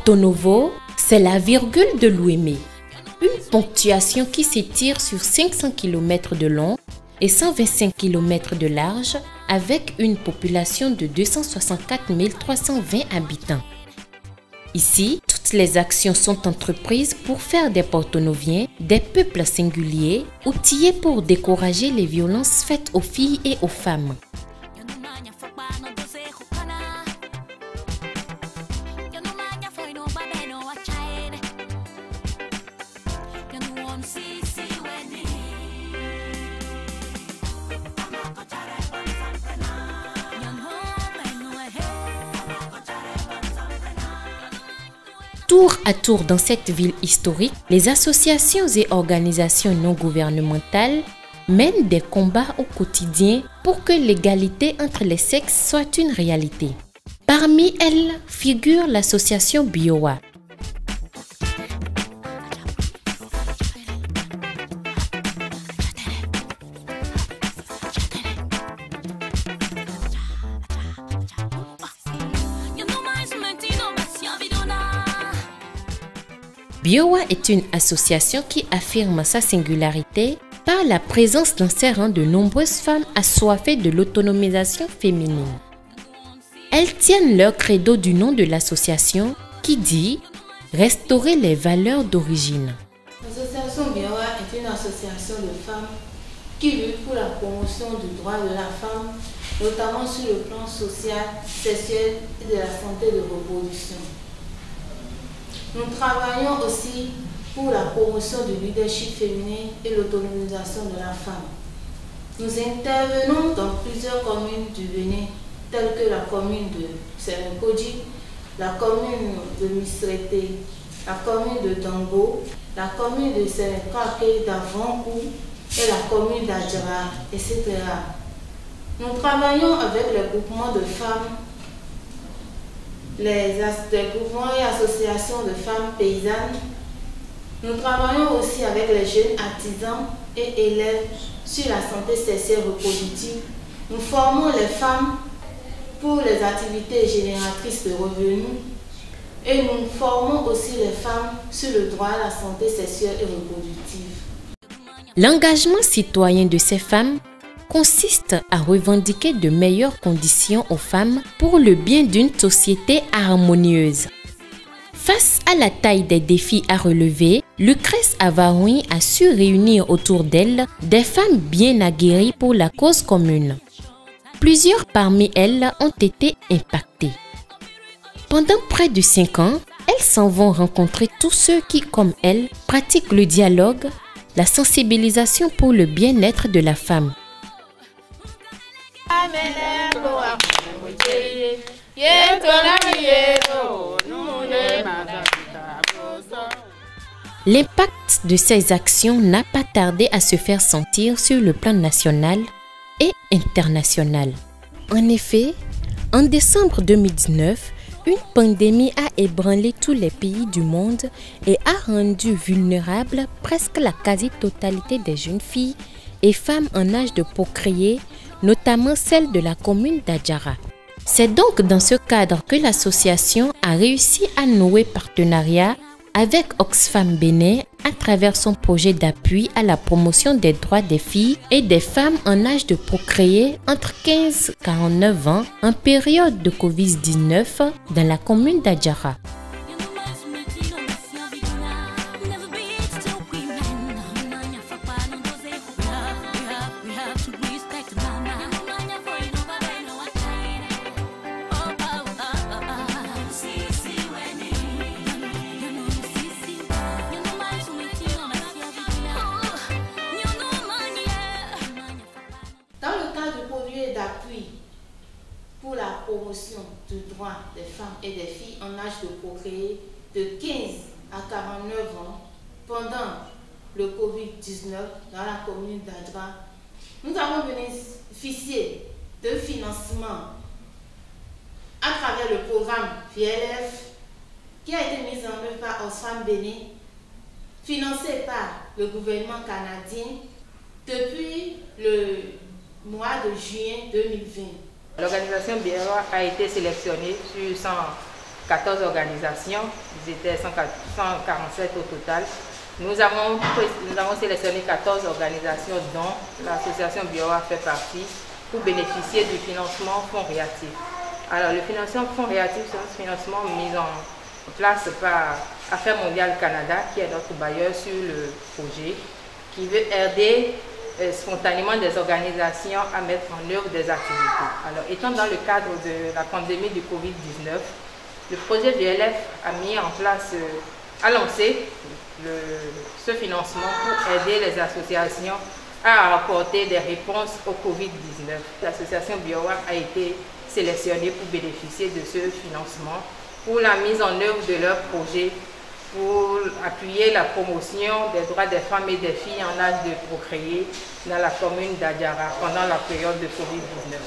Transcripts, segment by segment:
Porto Novo, c'est la virgule de Louémé. Une ponctuation qui s'étire sur 500 km de long et 125 km de large avec une population de 264 320 habitants. Ici, toutes les actions sont entreprises pour faire des Porto-Noviens des peuples singuliers, outillés pour décourager les violences faites aux filles et aux femmes. Tour à tour dans cette ville historique, les associations et organisations non gouvernementales mènent des combats au quotidien pour que l'égalité entre les sexes soit une réalité. Parmi elles figure l'association Biowa. Biowa est une association qui affirme sa singularité par la présence dans ses rangs de nombreuses femmes assoiffées de l'autonomisation féminine. Elles tiennent leur credo du nom de l'association qui dit « Restaurer les valeurs d'origine ». L'association Biowa est une association de femmes qui lutte pour la promotion du droit de la femme, notamment sur le plan social, sexuel et de la santé de reproduction. Nous travaillons aussi pour la promotion du leadership féminin et l'autonomisation de la femme. Nous intervenons dans plusieurs communes du Bénin, telles que la commune de Sénékodji, la commune de Misrete, la commune de Dango, la commune de Sénékake d'Avankou et la commune d'Adjara, etc. Nous travaillons avec les groupements de femmes, les groupements et associations de femmes paysannes. Nous travaillons aussi avec les jeunes artisans et élèves sur la santé sexuelle reproductive. Nous formons les femmes pour les activités génératrices de revenus et nous formons aussi les femmes sur le droit à la santé sexuelle et reproductive. L'engagement citoyen de ces femmes consiste à revendiquer de meilleures conditions aux femmes pour le bien d'une société harmonieuse. Face à la taille des défis à relever, Lucrèce Avaroui a su réunir autour d'elle des femmes bien aguerries pour la cause commune. Plusieurs parmi elles ont été impactées. Pendant près de 5 ans, elles s'en vont rencontrer tous ceux qui, comme elles, pratiquent le dialogue, la sensibilisation pour le bien-être de la femme. L'impact de ces actions n'a pas tardé à se faire sentir sur le plan national et international. En effet, en décembre 2019, une pandémie a ébranlé tous les pays du monde et a rendu vulnérables presque la quasi-totalité des jeunes filles et femmes en âge de procréer, notamment celles de la commune d'Adjara. C'est donc dans ce cadre que l'association a réussi à nouer partenariat avec Oxfam Bénin à travers son projet d'appui à la promotion des droits des filles et des femmes en âge de procréer entre 15 et 49 ans en période de Covid-19 dans la commune d'Adjara. D'appui pour la promotion du droit des femmes et des filles en âge de procréer de 15 à 49 ans pendant le Covid-19 dans la commune d'Adjara. Nous avons bénéficié de financement à travers le programme VLF qui a été mis en œuvre par Oxfam Bénin, financé par le gouvernement canadien depuis le mois de juin 2020. L'organisation Biowa a été sélectionnée sur 100 14 organisations, ils étaient 147 au total. Nous avons sélectionné 14 organisations dont l'association Biowa fait partie pour bénéficier du financement Fonds Réactif. Alors le financement Fonds Réactif, c'est un financement mis en place par Affaires mondiales Canada, qui est notre bailleur sur le projet, qui veut aider spontanément des organisations à mettre en œuvre des activités. Alors étant dans le cadre de la pandémie du Covid-19, le projet VLF a mis en place, a lancé ce financement pour aider les associations à apporter des réponses au Covid-19. L'association Biowa a été sélectionnée pour bénéficier de ce financement pour la mise en œuvre de leur projet pour appuyer la promotion des droits des femmes et des filles en âge de procréer dans la commune d'Adjara pendant la période de Covid-19.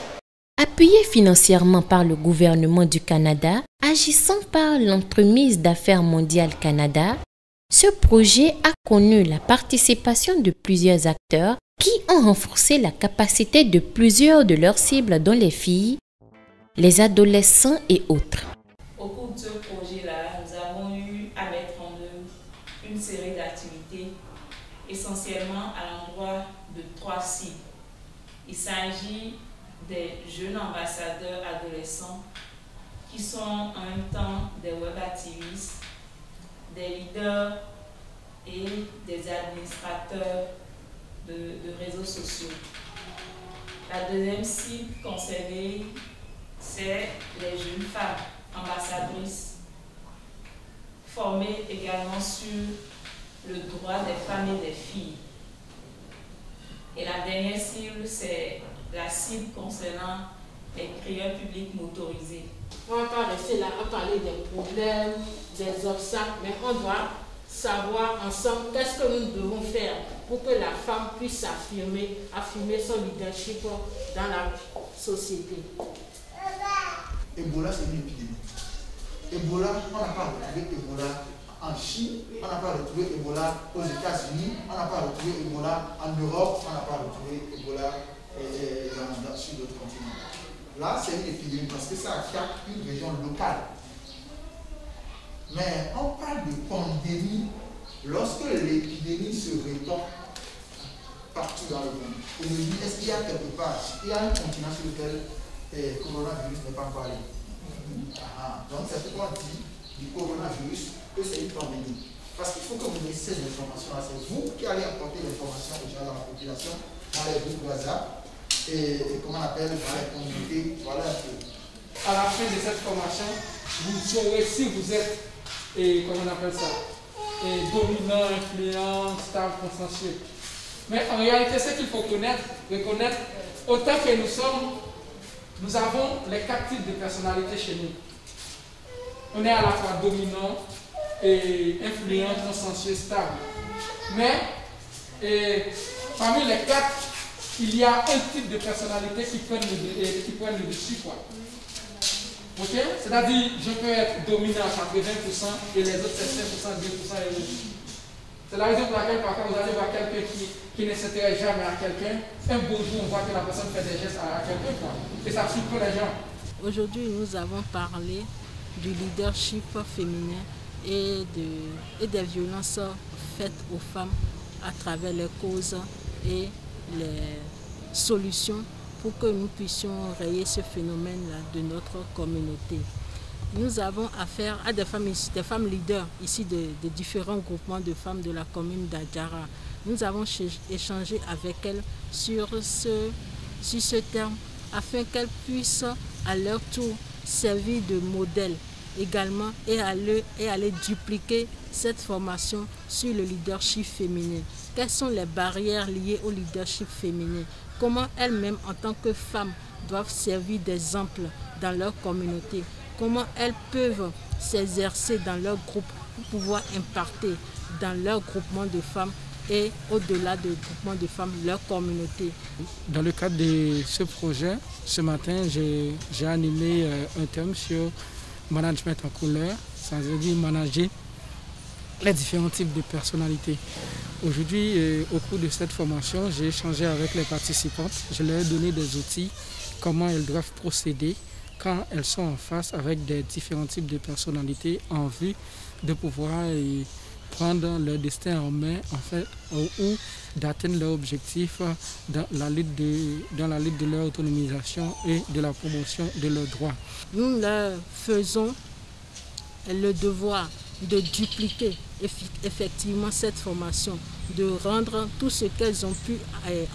Appuyé financièrement par le gouvernement du Canada, agissant par l'entremise d'Affaires mondiales Canada, ce projet a connu la participation de plusieurs acteurs qui ont renforcé la capacité de plusieurs de leurs cibles, dont les filles, les adolescents et autres. Au cours de ce projet-là, nous avons eu à mettre en œuvre une série d'activités, essentiellement à l'endroit de 3 cibles. Il s'agit des jeunes ambassadeurs adolescents qui sont en même temps des web activistes, des leaders et des administrateurs de réseaux sociaux. La deuxième cible concernée, c'est les jeunes femmes ambassadrices formées également sur le droit des femmes et des filles. Et la dernière cible, c'est la cible concernant les crieurs publics motorisés. On ne va pas rester là à parler des problèmes, des obstacles, mais on doit savoir ensemble qu'est-ce que nous devons faire pour que la femme puisse affirmer son leadership dans la société. Ebola, c'est une épidémie. Ebola, on n'a pas retrouvé Ebola en Chine, on n'a pas retrouvé Ebola aux États-Unis, on n'a pas retrouvé Ebola en Europe, on n'a pas retrouvé Ebola sur d'autres continents. Là, c'est une épidémie parce que ça attaque une région locale. Mais on parle de pandémie lorsque l'épidémie se répand partout dans le monde. On me dit, est-ce qu'il y a quelque part, il y a un continent sur lequel le coronavirus n'est pas encore allé? Donc c'est pourquoi on dit du coronavirus que c'est une pandémie. Parce qu'il faut que vous ayez ces informations-là. C'est vous qui allez apporter l'information aux gens dans la population, dans les groupes WhatsApp, et comment on appelle, dans les communautés. Voilà un peu. À la fin de cette formation, vous saurez si vous êtes, comment on appelle ça, dominant, influent, stable, consensuel. Mais en réalité, ce qu'il faut reconnaître, autant que nous avons les 4 types de personnalités chez nous. On est à la fois dominant, et influent, consensuel, stable. Mais parmi les 4, il y a un type de personnalité qui prennent le dessus. Okay? C'est-à-dire, je peux être dominant à 80% et les autres c'est 5%, 2% et autres. C'est la raison pour laquelle parfois vous allez voir quelqu'un qui ne s'intéresse jamais à quelqu'un. Un beau jour, on voit que la personne fait des gestes à quelqu'un. Et ça surprend les gens. Aujourd'hui, nous avons parlé du leadership féminin et des violences faites aux femmes à travers les causes et les solutions pour que nous puissions rayer ce phénomène-là de notre communauté. Nous avons affaire à des femmes leaders ici de différents groupements de femmes de la commune d'Adjara. Nous avons échangé avec elles sur ce terme afin qu'elles puissent à leur tour servir de modèle également et aller dupliquer cette formation sur le leadership féminin. Quelles sont les barrières liées au leadership féminin? Comment elles-mêmes, en tant que femmes, doivent servir d'exemple dans leur communauté? Comment elles peuvent s'exercer dans leur groupe pour pouvoir impacter dans leur groupement de femmes et au-delà du groupement de femmes, leur communauté. Dans le cadre de ce projet, ce matin, j'ai animé un thème sur management en couleur, c'est-à-dire manager les différents types de personnalités. Aujourd'hui, au cours de cette formation, j'ai échangé avec les participantes. Je leur ai donné des outils, comment elles doivent procéder quand elles sont en face avec des différents types de personnalités en vue de pouvoir prendre leur destin en main en fait, ou d'atteindre leur objectif dans la lutte de leur autonomisation et de la promotion de leurs droits. Nous leur faisons le devoir de dupliquer effectivement cette formation, de rendre tout ce qu'elles ont pu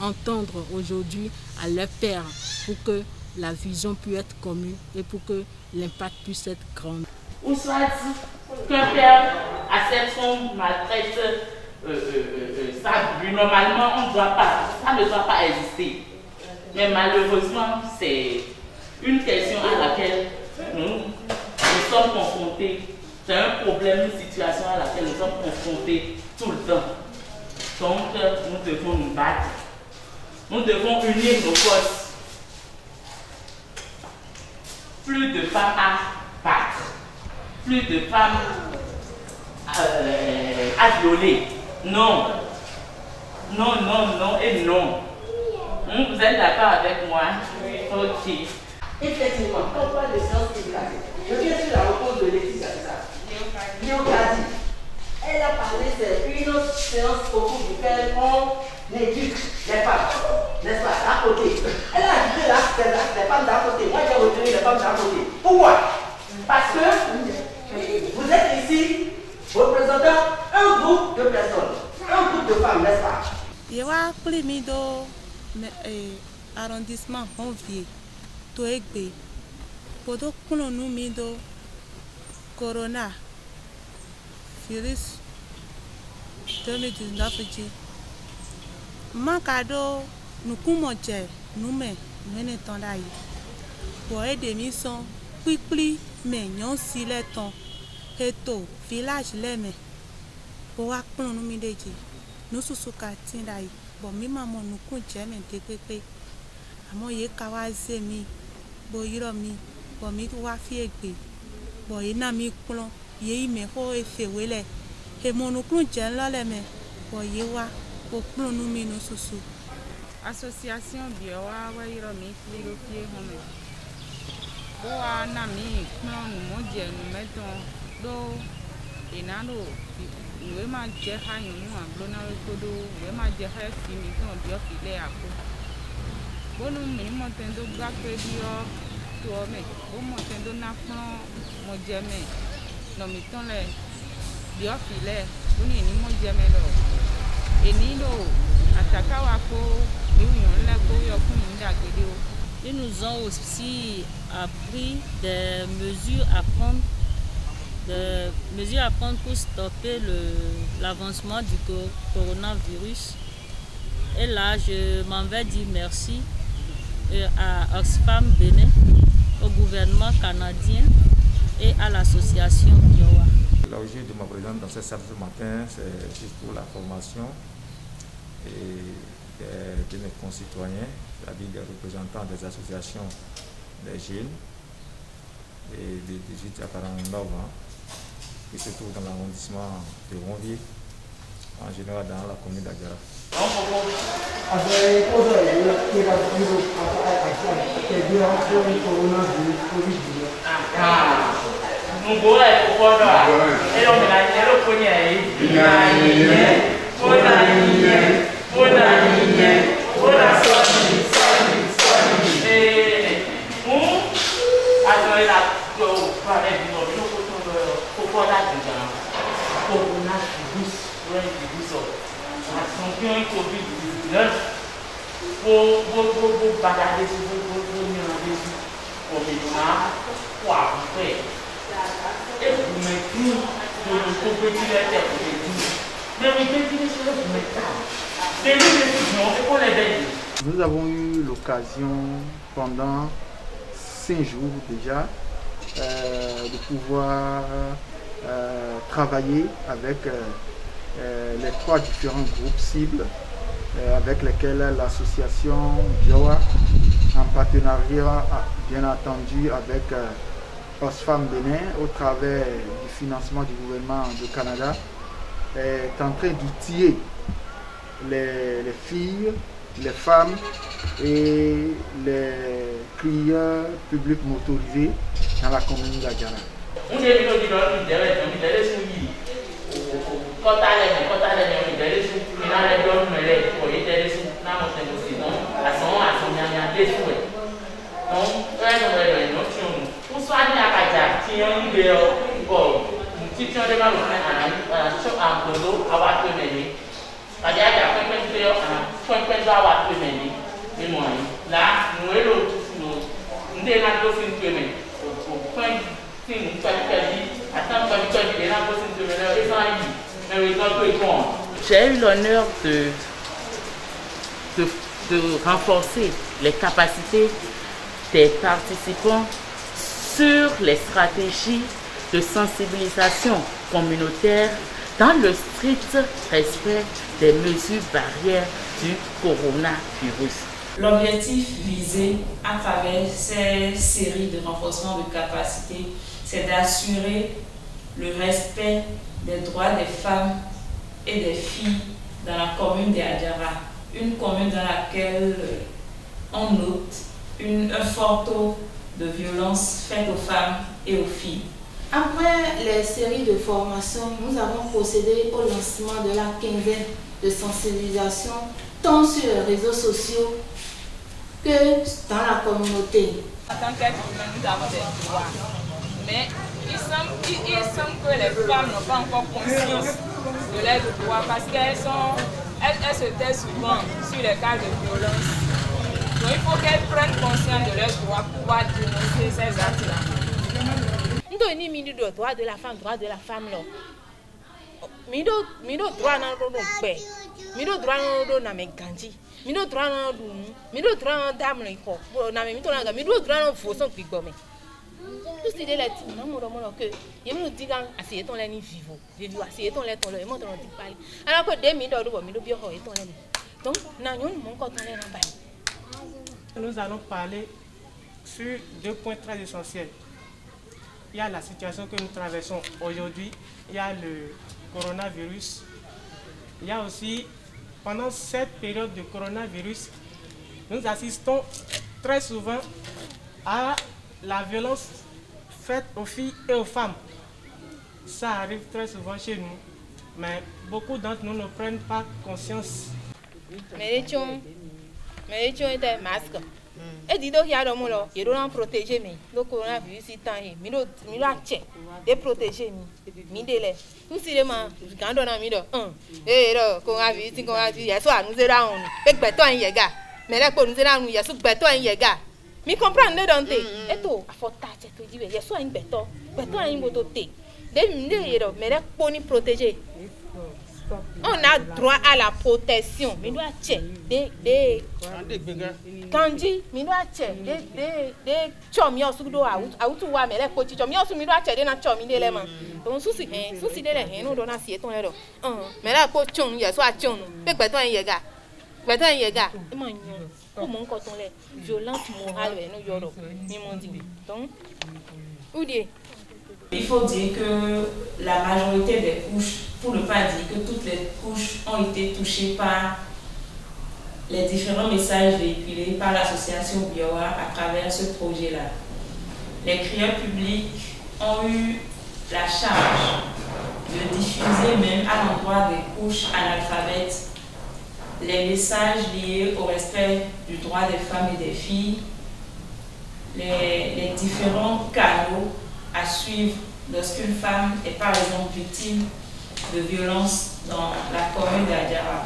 entendre aujourd'hui à leur père pour que la vision puisse être commune et pour que l'impact puisse être grand. Ou soit dit qu'un père accepte son maltraite ça, normalement ça ne doit pas exister. Mais malheureusement, c'est une question à laquelle nous sommes confrontés. C'est un problème, une situation à laquelle nous sommes confrontés tout le temps. Donc, nous devons nous battre. Nous devons unir nos forces. Plus de femmes à battre. Plus de femmes à violer. Non. Non, non, non et non. Vous êtes d'accord avec moi? Ok. Effectivement, quand on parle de séance éducative, je viens sur la rencontre de Laetitia. Léocadie. Elle a parlé, c'est une autre séance au cours duquel on éduque les femmes, n'est-ce pas, d'à côté. Elle a ajouté là, les femmes d'à côté. Moi, j'ai retenu les femmes d'à côté. Pourquoi? Parce que vous êtes ici représentant un groupe de personnes, un groupe de femmes, n'est-ce pas? Il y a un arrondissement Honvier, Toegbe, Podo Kulonou Mido, Corona, virus 2019. Mankado, nous kumoje, nous me, menetondaï. Pour aider missions, pli, mais non si les temps, eto, village leme, pour apprendre nous mideji, nous sous-soukatindaï. Bon, mi maman nous kunje men tepepe. Amo ye kawaze mi, bo yiro mi, bo mi wa fiegbe. Bo ina mi klon, ye me ho efewele. E mo nous kunje la le me, bo ye wa, bo klon nous mi no susu. Association Biowa wa yiro mi fligo fie home. Bo wa na mi klon nous modje nous mettons do enano nous ma je ha yunu ablona kodo we ma je ha fi mi ton bio file ako bonu mi mo tendo gba pe bio to me o mo tendo na pon mo je me no mi ton le bio file bonu ni mo je me lo eni lo ataka wa ko mi yon le ko yo kun mi dagbede o. Ils nous ont aussi appris des mesures à prendre pour stopper l'avancement du coronavirus. Et là, je m'en vais dire merci à Oxfam Bénin, au gouvernement canadien et à l'association Biowa. L'objet de ma présence dans cette salle ce matin, c'est juste pour la formation de mes concitoyens, c'est-à-dire des représentants des associations des jeunes et des 18 à 49 ans qui se trouvent dans l'arrondissement de Honvier, en général dans la commune d'Agara. Nous avons eu l'occasion pendant 5 jours déjà de pouvoir travailler avec les 3 différents groupes cibles avec lesquels l'association Biowa, en partenariat bien entendu avec Oxfam Bénin au travers du financement du gouvernement du Canada, est en train d'outiller les filles les femmes et les crieurs publics motorisés dans la commune d'Adjara. J'ai eu l'honneur de renforcer les capacités des participants sur les stratégies de sensibilisation communautaire dans le strict respect des mesures barrières du coronavirus. L'objectif visé à travers ces séries de renforcement de capacités, c'est d'assurer le respect des droits des femmes et des filles dans la commune d'Adjara, une commune dans laquelle on note un fort taux de violence faite aux femmes et aux filles. Après les séries de formations, nous avons procédé au lancement de la quinzaine de sensibilisation tant sur les réseaux sociaux que dans la communauté. En tant qu'être humain, nous avons des droits, mais il semble que les femmes n'ont pas encore conscience de leurs droits parce qu'elles se taisent souvent sur les cas de violence. Donc il faut qu'elles prennent conscience de leurs droits pour pouvoir dénoncer ces actes-là. Nous avons droit de la femme, droit de la femme. Nous avons droit de la ganji. Nous avons droit de la dame. Nous avons droit de fausson pigome. Tout ce qui est là, nous avons que nous disons asseyez-on les vivants, asseyez-on les tons, les montres on parle. Alors que des minutes nous bien donc nous allons parler sur deux points très essentiels. Il y a la situation que nous traversons aujourd'hui, il y a le coronavirus. Il y a aussi, pendant cette période de coronavirus, nous assistons très souvent à la violence faite aux filles et aux femmes. Ça arrive très souvent chez nous, mais beaucoup d'entre nous ne prennent pas conscience. Mais les masques. Et dis donc, il y a des gens qui doivent protéger le coronavirus. Ils doivent protéger. Tout ce qui est quand on a mis le coronavirus, il y a soit nous errons, mais là, pour nous errons, il y a sous béton et yega. Mais comprendre dans tes et tout, à forte tâche, il y a soit un béton et une moto. Mais là, pour nous protéger. On a droit à la protection. Mais nous des kanji, mais nous des chomio sudo a outuwa mais les petits chomio su mi do achede na chomi de l'élément. Donc souci de les nous donna si ton là. Mais là ko chon ya so a chon. Pe gbeton yega. Gbeton yega. E mo yan. Ko mo nko ton le violence morale nous yoro. Mi mon dit. Donc où dit il faut dire que la majorité des couches, pour ne pas dire que toutes les couches ont été touchées par les différents messages véhiculés par l'association Biowa à travers ce projet-là. Les crieurs publics ont eu la charge de diffuser même à l'endroit des couches analphabètes les messages liés au respect du droit des femmes et des filles, les différents canaux à suivre lorsqu'une femme est par exemple victime de violences dans la commune d'Adjara.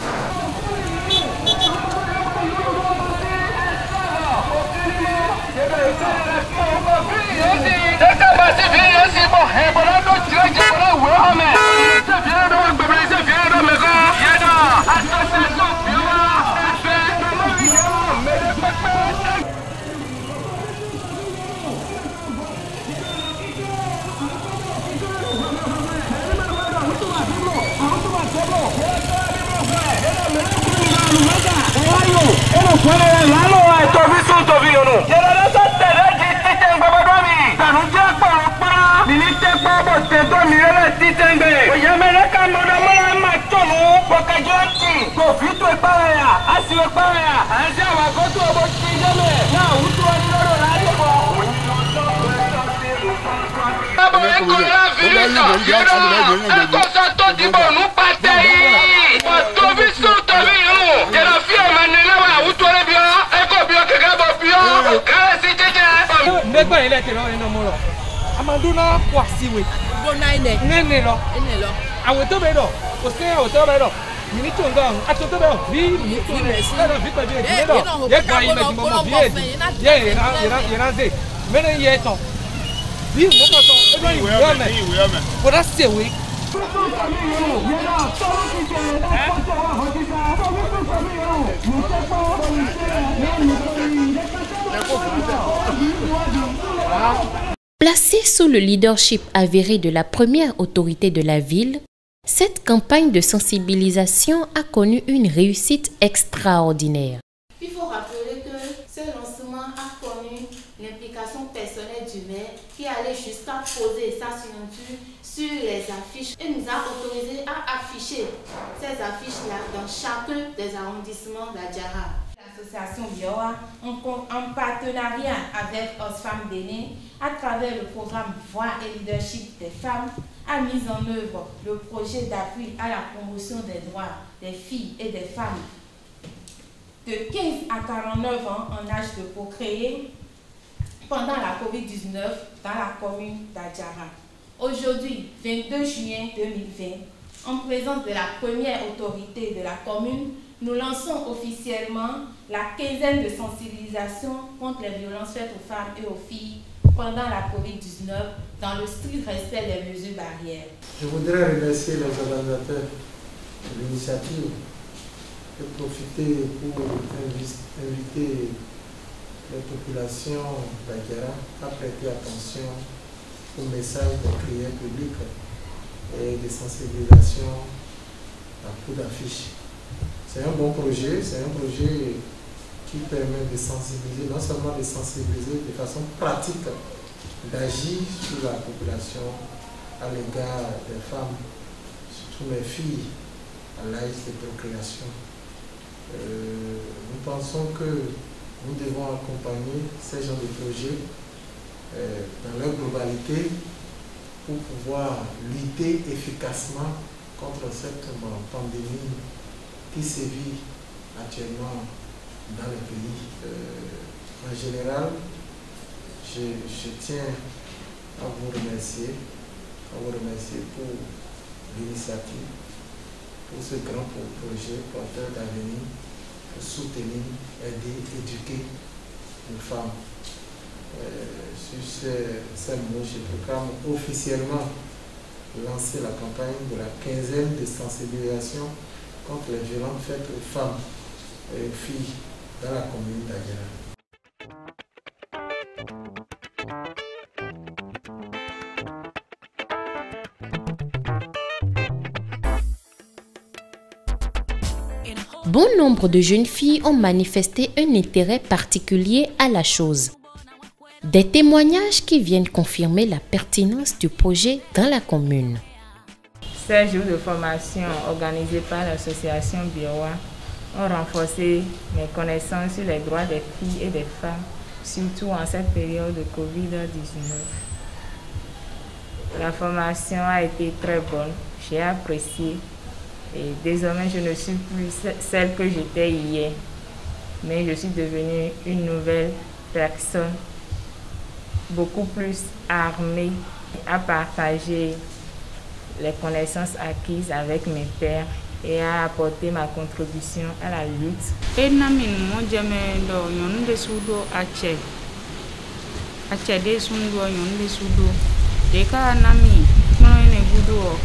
Amanduna kwasiwe. Bonaine. Nene lo. Nene lo. Awoto bedo. Ose awoto bedo. Mini chonga. Atoto bedo. Vi mini chonga. Era vi pa bi e do. Ye kwa ime di momo bi e. Ye na ze. Mene ye to. Vi mo ko to. E do yi we me. Ko da se we. Placée sous le leadership avéré de la première autorité de la ville, cette campagne de sensibilisation a connu une réussite extraordinaire. Il faut rappeler que ce lancement a connu l'implication personnelle du maire qui allait jusqu'à poser sa signature sur les affiches et nous a autorisé à afficher ces affiches-là dans chacun des arrondissements d'Adjara. L'association Biowa, en partenariat avec Oxfam Bénin, à travers le programme Voix et Leadership des femmes, a mis en œuvre le projet d'appui à la promotion des droits des filles et des femmes de 15 à 49 ans en âge de procréer pendant la COVID-19 dans la commune d'Adjara. Aujourd'hui, 22 juin 2020, en présence de la première autorité de la commune, nous lançons officiellement la quinzaine de sensibilisation contre les violences faites aux femmes et aux filles pendant la COVID-19 dans le strict respect des mesures barrières. Je voudrais remercier les organisateurs de l'initiative et profiter pour inviter les populations d'Adjara à prêter attention au message des prières publiques et de sensibilisation à coup d'affiche. C'est un bon projet, c'est un projet qui permet de sensibiliser, non seulement de sensibiliser de façon pratique, d'agir sur la population à l'égard des femmes, surtout les filles à l'âge de procréation. Nous pensons que nous devons accompagner ces genres de projets dans leur globalité pour pouvoir lutter efficacement contre cette pandémie qui sévit actuellement dans le pays. En général, je tiens à vous remercier pour l'initiative, pour ce grand projet porteur d'avenir, pour soutenir, aider, éduquer les femmes. Sur ces mots, je proclame officiellement lancer la campagne de la quinzaine de sensibilisation contre les violences faites aux femmes et aux filles dans la commune d'Adjara. Bon nombre de jeunes filles ont manifesté un intérêt particulier à la chose. Des témoignages qui viennent confirmer la pertinence du projet dans la commune. Ces jours de formation organisés par l'association Biowa ont renforcé mes connaissances sur les droits des filles et des femmes, surtout en cette période de Covid-19. La formation a été très bonne, j'ai apprécié et désormais je ne suis plus celle que j'étais hier, mais je suis devenue une nouvelle personne, beaucoup plus armée à partager les connaissances acquises avec mes pairs et à apporter ma contribution à la lutte. Et namin mo jame do yon de sudo ache de sundo yon de sudo de ka nami mo ne gudo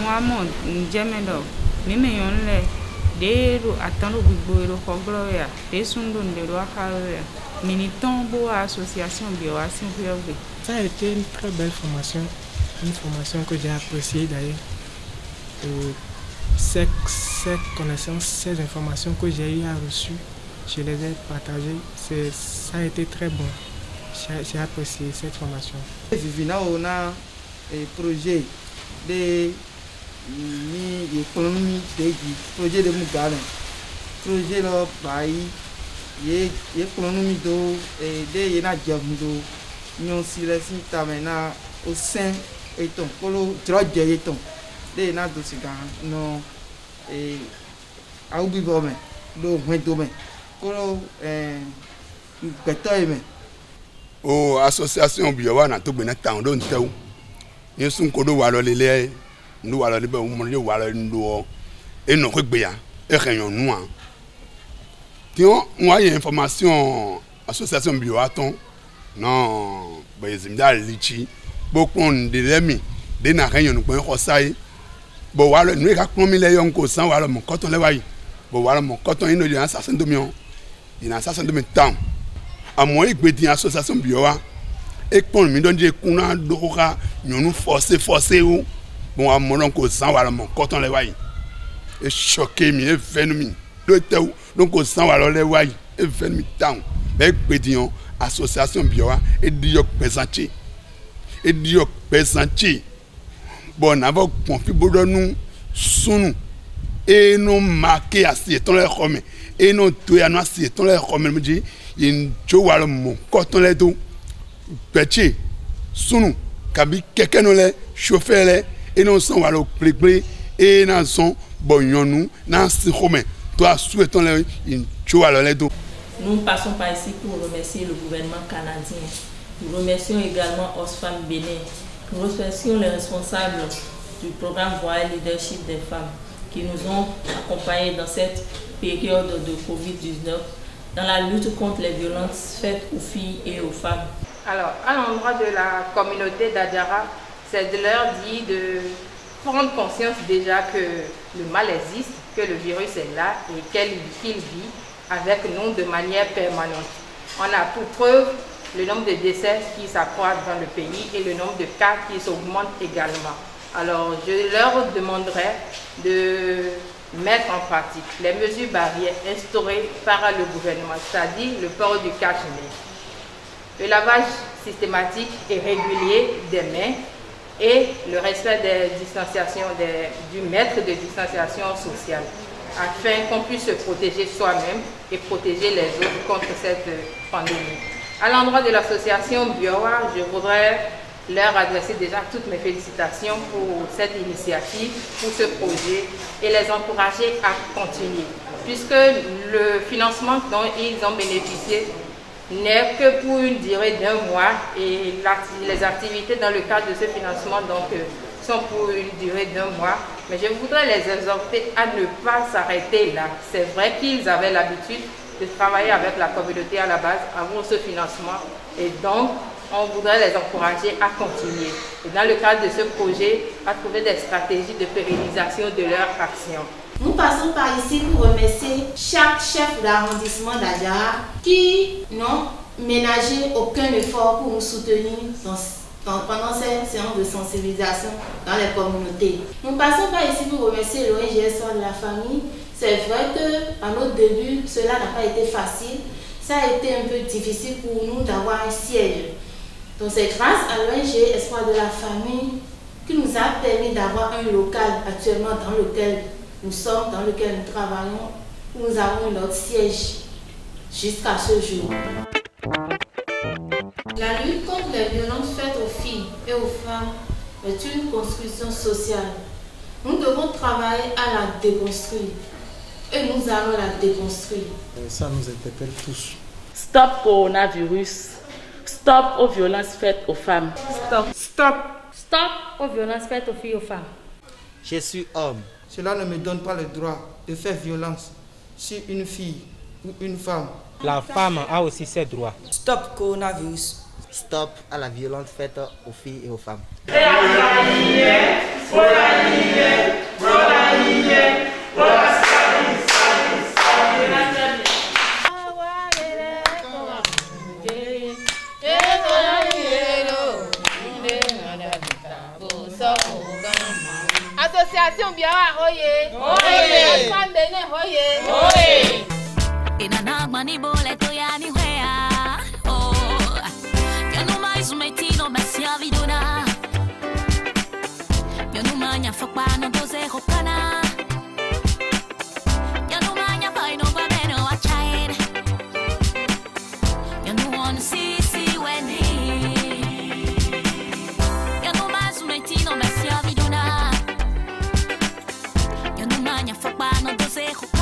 mo amo jame do mi me yon le de ro atando gbigbo ro foglo ya de sundo de ro akawe militant bo association Biowa Simple. Ça a été une très belle formation. Une formation que j'ai appréciée d'ailleurs. Ces connaissances, ces informations que j'ai eu à reçu, je les ai partagées. Ça a été très bon. J'ai apprécié cette formation. On a un projet de l'économie, projet de Mougalin. projet là bah ye pour nous mido et de na job mido nous si les si tamena au sein et ton polo drogue et ton de na do siga no et au bi bo me do me do me kolo betoy me o association Biowa na to gbe na town don tew yin sun ko do wa lo lele ndu wa lo le be mo le wa lo ndo e no ko gbe ya e renyon nu an ti on a information association Biowa ton non ba yezimda lichi bo kon de lemi de na renyon nu ko ko sai bo wa lo nu ka kon mi le yon ko san wa lo mo koton le wa yi bo wa lo mo koton ino de assassin do mion ina assassin do mi town amoy gbedi association Biowa e pon mi don je kuna doka nyonu forcer ou bon amon ko san wa mo koton le wa yi e choqué mi e fenu mi do tew donc ko san wa le wa yi e fenu mi town be gbedi association Biowa e di yok pesanti bon avant confi bodo nu sunu e no marqué asi ton le xome e no to ya no asi ton le xome me di yin jo wa le mo koton le do petit sunu kabi keke no le chauffeur le e no son wa le ple e na son bonyonu na si xome to asu ton le yin jo wa le do. Nous passons par ici pour remercier le gouvernement canadien. Nous remercions également Oxfam Bénin. Nous remercions les responsables du programme Voix Leadership des femmes qui nous ont accompagnés dans cette période de Covid-19 dans la lutte contre les violences faites aux filles et aux femmes. Alors, à l'endroit de la communauté d'Adjara, c'est de leur dire de prendre conscience déjà que le mal existe, que le virus est là et qu'il vit avec nous de manière permanente. On a pour preuve le nombre de décès qui s'accroît dans le pays et le nombre de cas qui s'augmente également. Alors, je leur demanderai de mettre en pratique les mesures barrières instaurées par le gouvernement, c'est-à-dire le port du cache-nez, le lavage systématique et régulier des mains et le respect des distanciations, du mètre de distanciation sociale, afin qu'on puisse se protéger soi-même et protéger les autres contre cette pandémie. À l'endroit de l'association Biowa, je voudrais leur adresser déjà toutes mes félicitations pour cette initiative, pour ce projet et les encourager à continuer, puisque le financement dont ils ont bénéficié n'est que pour une durée d'1 mois et les activités dans le cadre de ce financement sont pour une durée d'1 mois. Mais je voudrais les exhorter à ne pas s'arrêter là. C'est vrai qu'ils avaient l'habitude de travailler avec la communauté à la base avant ce financement et donc on voudrait les encourager à continuer. Et dans le cadre de ce projet, à trouver des stratégies de pérennisation de leur action. Nous passons par ici pour remercier chaque chef d'arrondissement d'Adjara qui n'ont ménagé aucun effort pour nous soutenir pendant ces séances de sensibilisation dans les communautés. Nous passons par ici pour remercier l'ONG de la famille. C'est vrai qu'à notre début, cela n'a pas été facile. Ça a été un peu difficile pour nous d'avoir un siège. Donc c'est grâce à l'ONG Espoir de la famille qui nous a permis d'avoir un local actuellement dans lequel nous sommes, dans lequel nous travaillons, où nous avons notre siège jusqu'à ce jour. La lutte contre les violences faites aux filles et aux femmes est une construction sociale. Nous devons travailler à la déconstruire et nous allons la déconstruire. Ça nous interpelle tous. Stop coronavirus. Stop aux violences faites aux femmes. Stop. Stop. Stop aux violences faites aux filles et aux femmes. Je suis homme. Cela ne me donne pas le droit de faire violence sur une fille ou une femme. La femme a aussi ses droits. Stop coronavirus. Stop à la violence faite aux filles et aux femmes. Association Biowa, oye! Oye! Oxfam Bénin, oye! Oye! Inana mani bole to yani wea. Oh, eu não mais um metino messi a vidona. Eu não manha foca no doze rocana. Eu não manha vai no maña fue para no desejo.